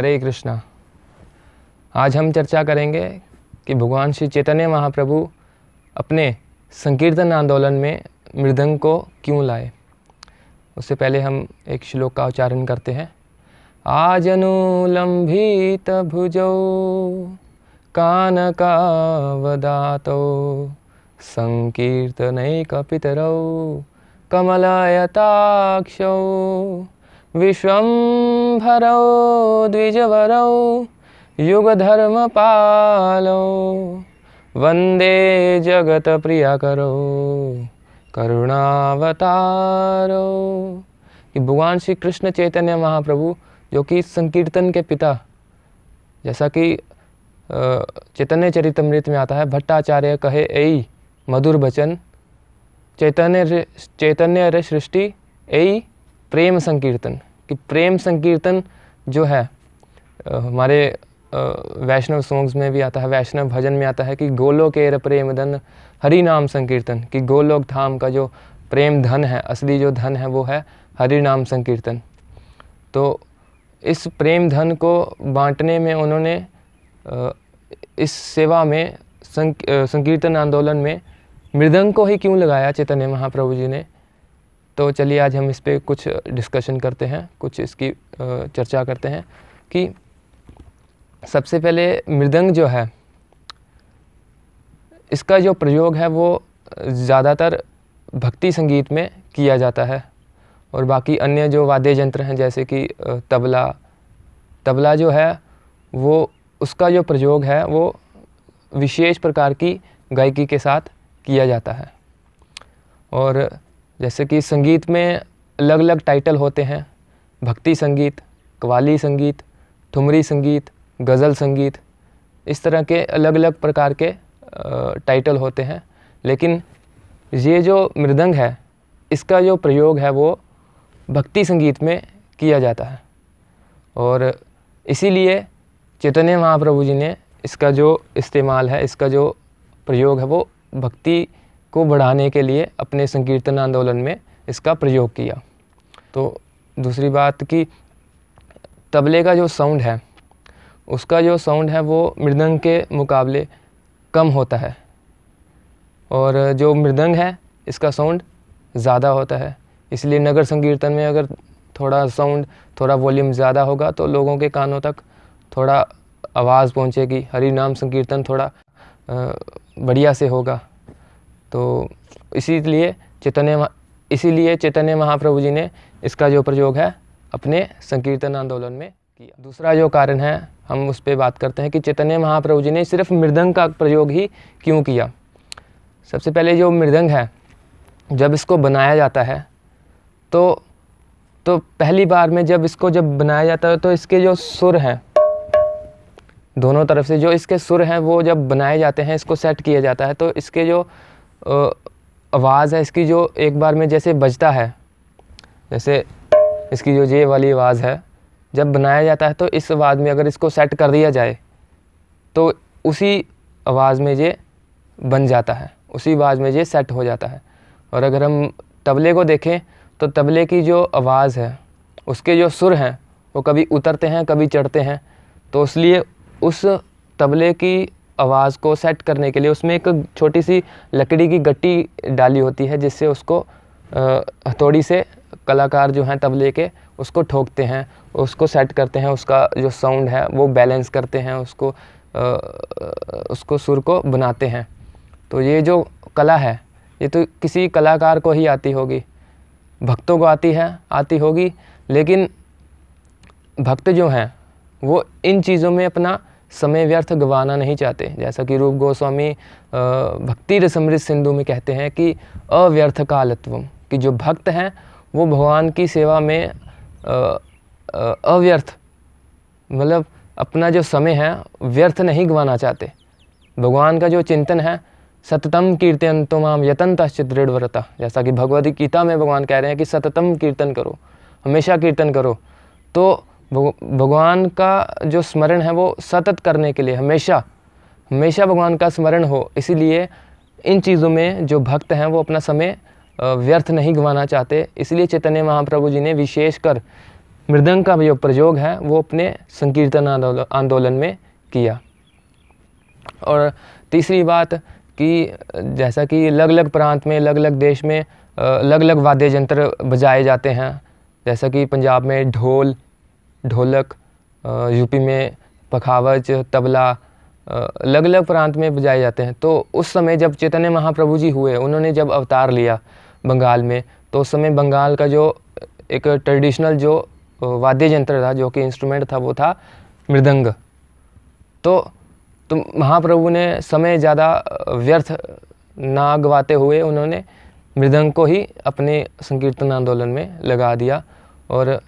हरे कृष्णा। आज हम चर्चा करेंगे कि भगवान श्री चैतन्य महाप्रभु अपने संकीर्तन आंदोलन में मृदंग को क्यों लाए। उससे पहले हम एक श्लोक का उच्चारण करते हैं। आजनुलंभित भुजौ कानकावदातौ संकीर्तनैकपितरौ कमलायताक्षौ विश्वंभरौ द्विजवरौ युगधर्मपालौ वंदे जगत प्रियकरो करुणावतारो। कि भगवान श्री कृष्ण चैतन्य महाप्रभु जो कि संकीर्तन के पिता, जैसा कि चैतन्य चरितमृत में आता है, भट्टाचार्य कहे ऐ मधुर बचन चैतन्य रे सृष्टि ऐ प्रेम संकीर्तन। कि प्रेम संकीर्तन जो है हमारे वैष्णव सॉन्ग्स में भी आता है, वैष्णव भजन में आता है कि गोलोक एर प्रेम धन हरि नाम संकीर्तन। कि गोलोक धाम का जो प्रेम धन है, असली जो धन है वो है हरि नाम संकीर्तन। तो इस प्रेम धन को बांटने में उन्होंने इस सेवा में संकीर्तन आंदोलन में मृदंग को ही क्यों लगाया चैतन्य महाप्रभु जी ने। तो चलिए आज हम इस पे कुछ डिस्कशन करते हैं, कुछ इसकी चर्चा करते हैं। कि सबसे पहले मृदंग जो है, इसका जो प्रयोग है वो ज़्यादातर भक्ति संगीत में किया जाता है, और बाकी अन्य जो वाद्य यंत्र हैं जैसे कि तबला जो है वो उसका जो प्रयोग है वो विशेष प्रकार की गायकी के साथ किया जाता है। और जैसे कि संगीत में अलग अलग टाइटल होते हैं, भक्ति संगीत, कव्वाली संगीत, ठुमरी संगीत, गज़ल संगीत, इस तरह के अलग अलग प्रकार के टाइटल होते हैं। लेकिन ये जो मृदंग है इसका जो प्रयोग है वो भक्ति संगीत में किया जाता है, और इसीलिए चैतन्य महाप्रभु जी ने इसका जो इस्तेमाल है, इसका जो प्रयोग है वो भक्ति को बढ़ाने के लिए अपने संकीर्तन आंदोलन में इसका प्रयोग किया। तो दूसरी बात कि तबले का जो साउंड है, उसका जो साउंड है वो मृदंग के मुकाबले कम होता है, और जो मृदंग है इसका साउंड ज़्यादा होता है। इसलिए नगर संकीर्तन में अगर थोड़ा साउंड, थोड़ा वॉल्यूम ज़्यादा होगा तो लोगों के कानों तक थोड़ा आवाज़ पहुंचेगी, हरि नाम संकीर्तन थोड़ा बढ़िया से होगा। तो इसीलिए चैतन्य महाप्रभु जी ने इसका जो प्रयोग है अपने संकीर्तन आंदोलन में किया। दूसरा जो कारण है हम उस पर बात करते हैं कि चैतन्य महाप्रभु जी ने सिर्फ मृदंग का प्रयोग ही क्यों किया। सबसे पहले जो मृदंग है, जब इसको बनाया जाता है तो पहली बार में जब बनाया जाता है तो इसके जो सुर हैं, दोनों तरफ से जो इसके सुर हैं वो जब बनाए जाते हैं, इसको सेट किया जाता है, तो इसके जो आवाज़ है, इसकी जो एक बार में जैसे बजता है, जैसे इसकी जो ये वाली आवाज़ है, जब बनाया जाता है तो इस आवाज़ में अगर इसको सेट कर दिया जाए तो उसी आवाज़ में ये बन जाता है, उसी आवाज़ में ये सेट हो जाता है। और अगर हम तबले को देखें तो तबले की जो आवाज़ है, उसके जो सुर हैं वो कभी उतरते हैं कभी चढ़ते हैं, तो इसलिए उस तबले की आवाज़ को सेट करने के लिए उसमें एक छोटी सी लकड़ी की गट्टी डाली होती है, जिससे उसको हथौड़ी से कलाकार जो हैं तबले के उसको ठोकते हैं, उसको सेट करते हैं, उसका जो साउंड है वो बैलेंस करते हैं, उसको सुर को बनाते हैं। तो ये जो कला है ये तो किसी कलाकार को ही आती होगी, भक्तों को आती होगी, लेकिन भक्त जो हैं वो इन चीज़ों में अपना समय व्यर्थ गंवाना नहीं चाहते। जैसा कि रूप गोस्वामी भक्ति रसमृत सिंधु में कहते हैं कि अव्यर्थ कालत्वम, कि जो भक्त हैं वो भगवान की सेवा में अव्यर्थ, मतलब अपना जो समय है व्यर्थ नहीं गंवाना चाहते। भगवान का जो चिंतन है, सततम कीर्तयन्तो माम यतन्तश्च दृढ़व्रता, जैसा कि भगवद गीता में भगवान कह रहे हैं कि सततम कीर्तन करो, हमेशा कीर्तन करो। तो भगवान का जो स्मरण है वो सतत करने के लिए हमेशा भगवान का स्मरण हो, इसीलिए इन चीज़ों में जो भक्त हैं वो अपना समय व्यर्थ नहीं गंवाना चाहते। इसलिए चैतन्य महाप्रभु जी ने विशेषकर मृदंग का जो प्रयोग है वो अपने संकीर्तन आंदोलन में किया। और तीसरी बात कि जैसा कि अलग अलग प्रांत में, अलग अलग देश में अलग अलग वाद्य यंत्र बजाए जाते हैं, जैसा कि पंजाब में ढोल, ढोलक, यूपी में पखावज, तबला, अलग अलग प्रांत में बजाए जाते हैं। तो उस समय जब चैतन्य महाप्रभु जी हुए, उन्होंने जब अवतार लिया बंगाल में, तो उस समय बंगाल का जो एक ट्रेडिशनल जो वाद्य यंत्र था, जो कि इंस्ट्रूमेंट था, वो था मृदंग। तो महाप्रभु ने समय ज़्यादा व्यर्थ ना गवाते हुए उन्होंने मृदंग को ही अपने संकीर्तन आंदोलन में लगा दिया और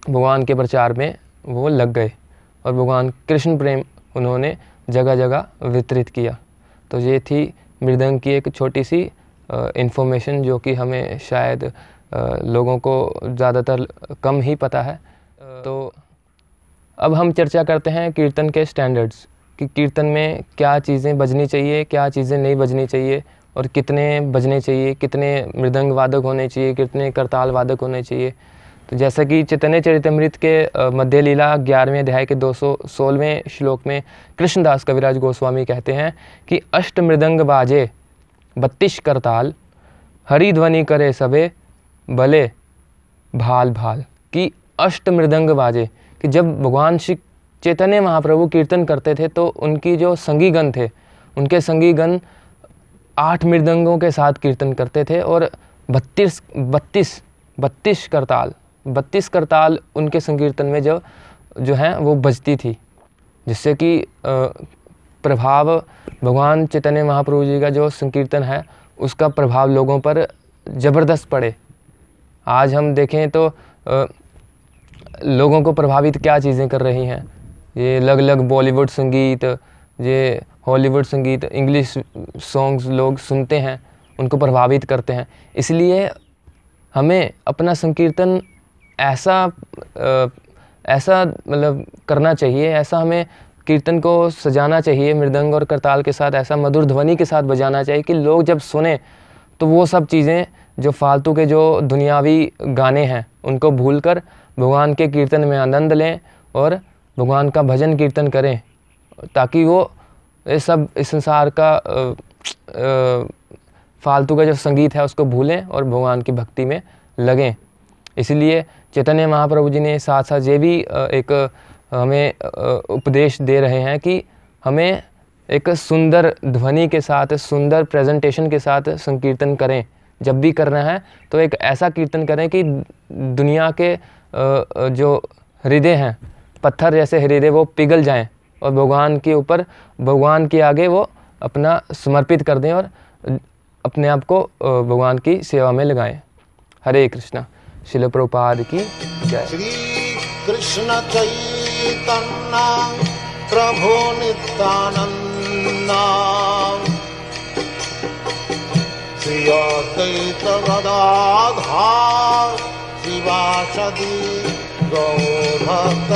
भगवान के प्रचार में वो लग गए और भगवान कृष्ण प्रेम उन्होंने जगह जगह वितरित किया। तो ये थी मृदंग की एक छोटी सी इन्फॉर्मेशन, जो कि हमें शायद लोगों को ज़्यादातर कम ही पता है। तो अब हम चर्चा करते हैं कीर्तन के स्टैंडर्ड्स, कि कीर्तन में क्या चीज़ें बजनी चाहिए, क्या चीज़ें नहीं बजनी चाहिए, और कितने बजने चाहिए, कितने मृदंग वादक होने चाहिए, कितने करताल वादक होने चाहिए। तो जैसा कि चैतन्य चरितमृत के मध्य लीला 11वें अध्याय के 216वें श्लोक में कृष्णदास कविराज गोस्वामी कहते हैं कि अष्ट मृदंग बाजे 32 करताल, हरि ध्वनि करे सबे भले भाल भाल। कि अष्ट मृदंग बाजे, कि जब भगवान श्री चैतन्य महाप्रभु कीर्तन करते थे तो उनकी जो संगीगण थे, उनके संगीगण 8 मृदंगों के साथ कीर्तन करते थे और 32 करताल उनके संकीर्तन में जो हैं वो बजती थी, जिससे कि प्रभाव भगवान चैतन्य महाप्रभु जी का जो संकीर्तन है उसका प्रभाव लोगों पर ज़बरदस्त पड़े। आज हम देखें तो लोगों को प्रभावित क्या चीज़ें कर रही हैं, ये अलग अलग बॉलीवुड संगीत, ये हॉलीवुड संगीत, इंग्लिश सॉन्ग्स लोग सुनते हैं, उनको प्रभावित करते हैं। इसलिए हमें अपना संकीर्तन ऐसा मतलब करना चाहिए, ऐसा हमें कीर्तन को सजाना चाहिए मृदंग और करताल के साथ, ऐसा मधुर ध्वनि के साथ बजाना चाहिए कि लोग जब सुने तो वो सब चीज़ें जो फालतू के जो दुनियावी गाने हैं उनको भूलकर भगवान के कीर्तन में आनंद लें और भगवान का भजन कीर्तन करें, ताकि वो इस संसार का फालतू का जो संगीत है उसको भूलें और भगवान की भक्ति में लगें। इसलिए चैतन्य महाप्रभु जी ने साथ साथ ये भी एक हमें उपदेश दे रहे हैं कि हमें एक सुंदर ध्वनि के साथ, सुंदर प्रेजेंटेशन के साथ संकीर्तन करें। जब भी करना है तो एक ऐसा कीर्तन करें कि दुनिया के जो हृदय हैं, पत्थर जैसे हृदय, वो पिघल जाएं और भगवान के ऊपर, भगवान के आगे वो अपना समर्पित कर दें और अपने आप को भगवान की सेवा में लगाएं। हरे कृष्णा। श्रील प्रभुपाद की जय। श्री कृष्ण चैतन्य प्रभु नित्यानंद, श्री अद्वैत गदाधर शिवासदि गौर भक्त